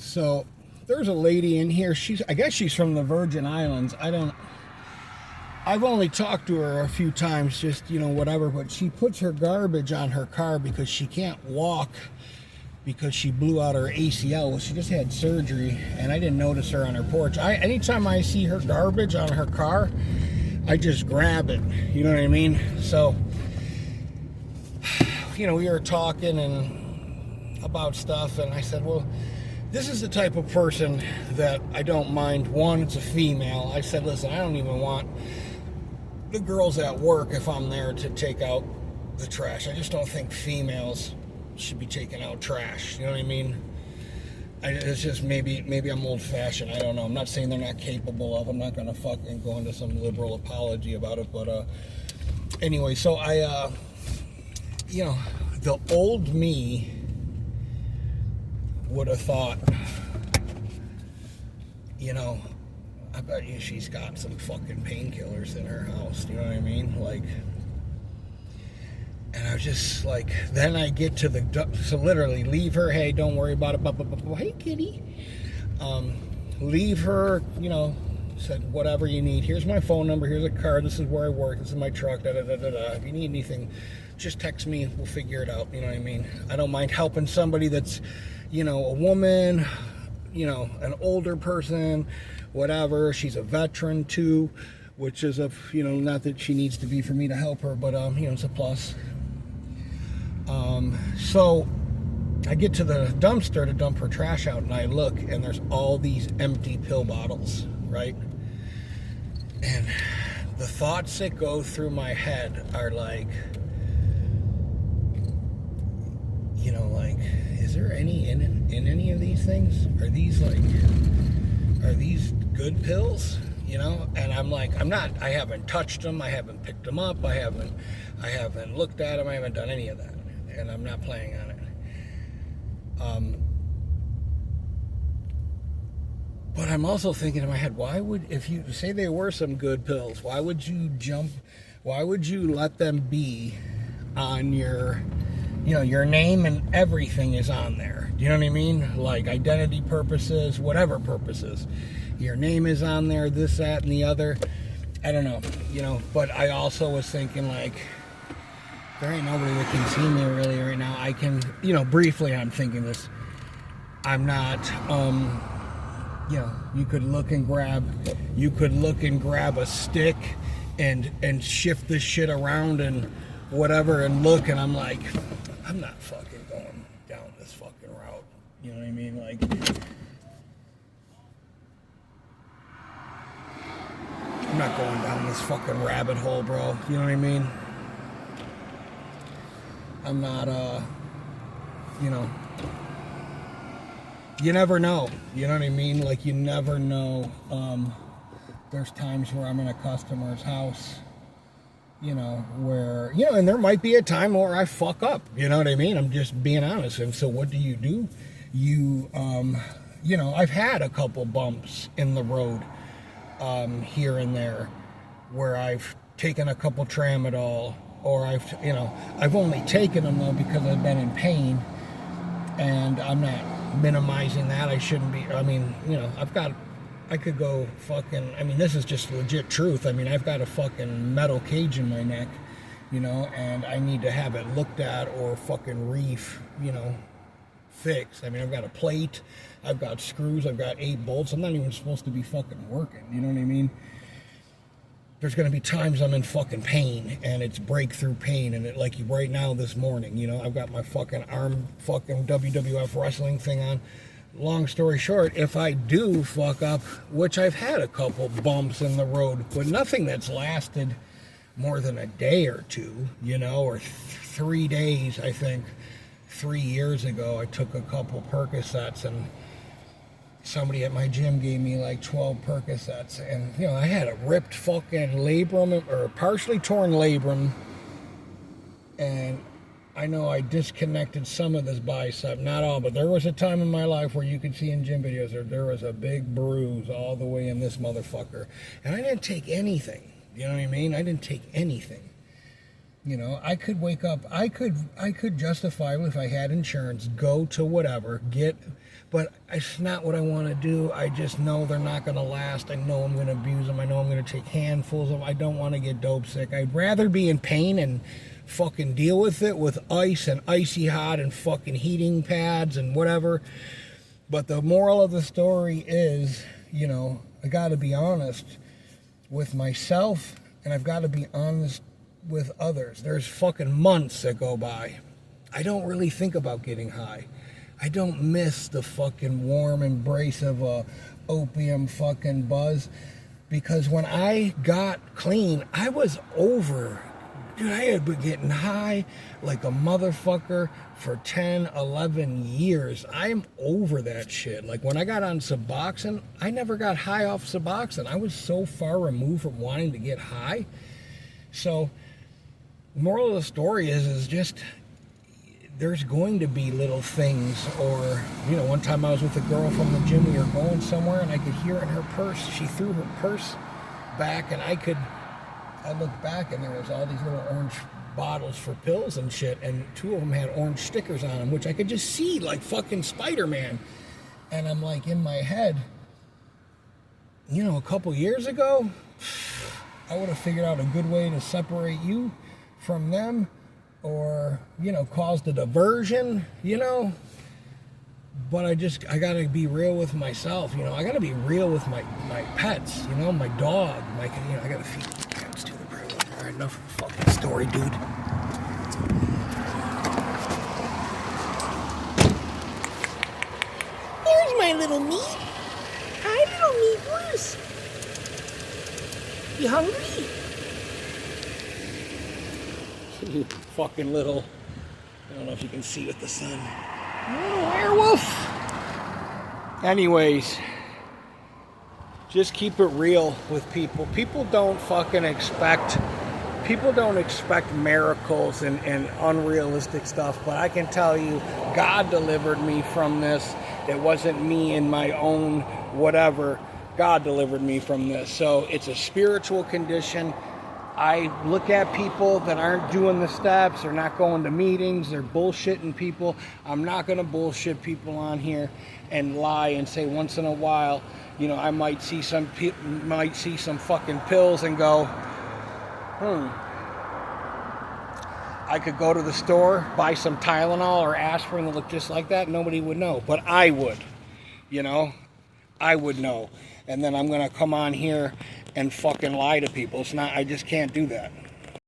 So there's a lady in here. I guess she's from the Virgin Islands. I've only talked to her a few times, just, whatever, but she puts her garbage on her car because she can't walk because she blew out her ACL. Well, she just had surgery, and I didn't notice her on her porch. Anytime I see her garbage on her car, I just grab it. You know what I mean? So, we were talking and about stuff, and I said, well, this is the type of person that I don't mind. One, it's a female. I said, listen, I don't even want the girls at work, if I'm there, to take out the trash. I just don't think females should be taking out trash. You know what I mean? It's just maybe I'm old-fashioned. I don't know. I'm not saying they're not capable of. I'm not going to fucking go into some liberal apology about it. But anyway, so I, the old me would have thought, I bet you she's got some fucking painkillers in her house. You know what I mean? And I was just like, then I get to so literally leave her, hey, don't worry about it, hey, kitty. Leave her, said, whatever you need. Here's my phone number, here's a card, this is where I work, this is my truck, da-da-da-da-da. If you need anything, just text me, we'll figure it out, you know what I mean? I don't mind helping somebody that's, a woman, an older person, whatever. She's a veteran too, which is not that she needs to be for me to help her, but it's a plus. So I get to the dumpster to dump her trash out, and I look, and there's all these empty pill bottles, right? And the thoughts that go through my head are like, is there any in any of these things? Are these good pills? And I'm like, I haven't touched them, I haven't picked them up, I haven't looked at them, I haven't done any of that, and I'm not planning on it. But I'm also thinking in my head, if you say they were some good pills, why would you let them be on your name, and everything is on there? Do you know what I mean? Like identity purposes, whatever purposes. Your name is on there, this, that, and the other. I don't know, but I also was thinking, like, there ain't nobody that can see me really right now. I can, briefly I'm thinking this. I'm not, you could look and grab a stick and shift this shit around and whatever and look, and I'm like, I'm not fucking going down this fucking route. You know what I mean? Like, I'm not going down this fucking rabbit hole, bro. You know what I mean? I'm not, you never know. You know what I mean? Like, you never know. There's times where I'm in a customer's house, where, and there might be a time where I fuck up. You know what I mean? I'm just being honest. And so what do? I've had a couple bumps in the road. Here and there, where I've taken a couple Tramadol, or I've only taken them though because I've been in pain, and I'm not minimizing that. I shouldn't be. I could go fucking. This is just legit truth. I've got a fucking metal cage in my neck, and I need to have it looked at or fucking fixed. I've got a plate, I've got screws, I've got 8 bolts. I'm not even supposed to be fucking working. You know what I mean? There's going to be times I'm in fucking pain, and it's breakthrough pain, and like right now this morning, I've got my fucking arm fucking WWF wrestling thing on. Long story short, if I do fuck up, which I've had a couple bumps in the road, but nothing that's lasted more than a day or two, or 3 days, I think. 3 years ago, I took a couple Percocets, and somebody at my gym gave me like 12 Percocets, and I had a ripped fucking labrum, or a partially torn labrum, and I know I disconnected some of this bicep, not all, but there was a time in my life where you could see in gym videos there was a big bruise all the way in this motherfucker, and I didn't take anything. You know what I mean? I didn't take anything. You know, I could wake up, I could justifiably, if I had insurance, go to whatever, but it's not what I want to do. I just know they're not going to last. I know I'm going to abuse them. I know I'm going to take handfuls of them. I don't want to get dope sick. I'd rather be in pain and fucking deal with it with ice and icy hot and fucking heating pads and whatever. But the moral of the story is, you know, I got to be honest with myself, and I've got to be honest with others. There's fucking months that go by. I don't really think about getting high. I don't miss the fucking warm embrace of a opium fucking buzz, because when I got clean, I was over. Dude, I had been getting high like a motherfucker for 10, 11 years. I'm over that shit. Like when I got on Suboxone, I never got high off Suboxone. I was so far removed from wanting to get high. So the moral of the story is just there's going to be little things. Or, you know, one time I was with a girl from the gym, we were going somewhere, and I could hear in her purse, she threw her purse back, and I looked back, and there was all these little orange bottles for pills and shit, and 2 of them had orange stickers on them, which I could just see like fucking Spider-Man. And I'm like, in my head, you know, a couple years ago, I would have figured out a good way to separate you from them, or, you know, caused a diversion, you know. But I gotta be real with myself, you know. I gotta be real with my pets, you know, my dog, you know, I gotta feed the cats too. All right, enough of the fucking story, dude. There's my little meat. Hi, little meat Bruce. You hungry? You fucking little, I don't know if you can see with the sun. Little werewolf. Anyways, just keep it real with people. People don't expect miracles and unrealistic stuff, but I can tell you, God delivered me from this. It wasn't me in my own whatever. God delivered me from this. So it's a spiritual condition. I look at people that aren't doing the steps, they're not going to meetings, they're bullshitting people. I'm not going to bullshit people on here and lie and say once in a while, you know, I might see some fucking pills and go, I could go to the store, buy some Tylenol or aspirin that look just like that. Nobody would know, but I would, you know, I would know. And then I'm going to come on here and fucking lie to people. I just can't do that.